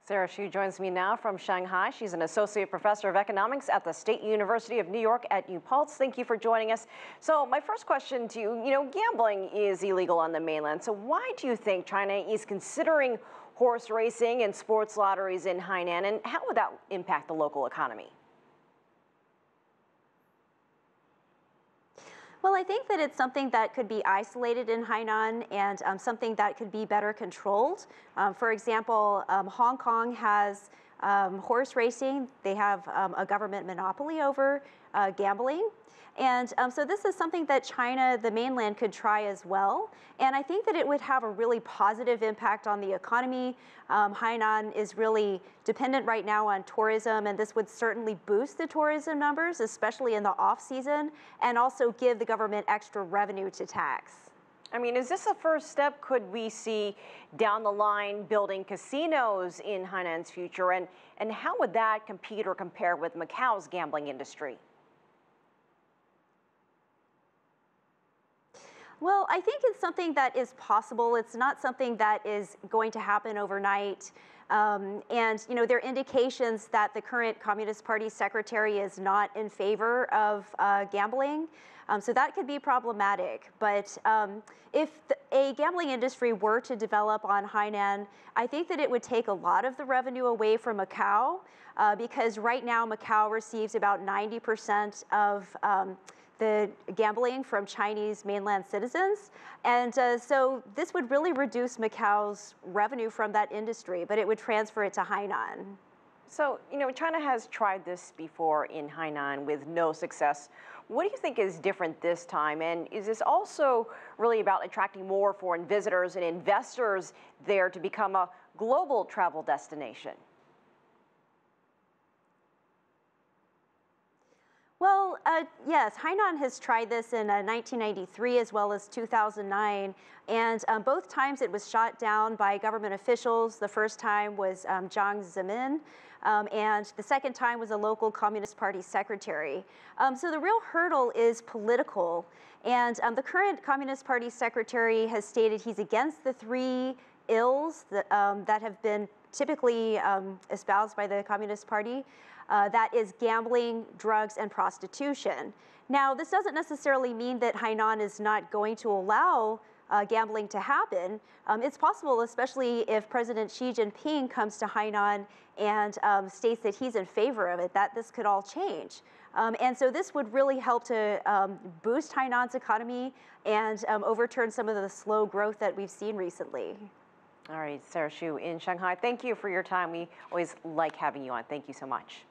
Sara Hsu joins me now from Shanghai. She's an associate professor of economics at the State University of New York at New Paltz. Thank you for joining us. So my first question to you, gambling is illegal on the mainland. So why do you think China is considering horse racing and sports lotteries in Hainan, and how would that impact the local economy? Well, I think that it's something that could be isolated in Hainan and something that could be better controlled. For example, Hong Kong has horse racing. They have a government monopoly over gambling. And so this is something that China, the mainland, could try as well. And I think that it would have a really positive impact on the economy. Hainan is really dependent right now on tourism, and this would certainly boost the tourism numbers, especially in the off-season, and also give the government extra revenue to tax. I mean, is this a first step? Could we see down the line building casinos in Hainan's future? And how would that compete or compare with Macau's gambling industry? Well, I think it's something that is possible. It's not something that is going to happen overnight. And there are indications that the current Communist Party secretary is not in favor of gambling. So that could be problematic. But if a gambling industry were to develop on Hainan, I think that it would take a lot of the revenue away from Macau, because right now Macau receives about 90% of the gambling from Chinese mainland citizens. And so this would really reduce Macau's revenue from that industry, but it would transfer it to Hainan. So, China has tried this before in Hainan with no success. What do you think is different this time? And is this also really about attracting more foreign visitors and investors there to become a global travel destination? Well, yes, Hainan has tried this in 1993 as well as 2009, and both times it was shot down by government officials. The first time was Jiang Zemin, and the second time was a local Communist Party secretary. So the real hurdle is political, and the current Communist Party secretary has stated he's against the three ills that have been typically espoused by the Communist Party. That is gambling, drugs, and prostitution. Now, this doesn't necessarily mean that Hainan is not going to allow gambling to happen. It's possible, especially if President Xi Jinping comes to Hainan and states that he's in favor of it, that this could all change. And so this would really help to boost Hainan's economy and overturn some of the slow growth that we've seen recently. All right, Sara Hsu in Shanghai, thank you for your time. We always like having you on. Thank you so much.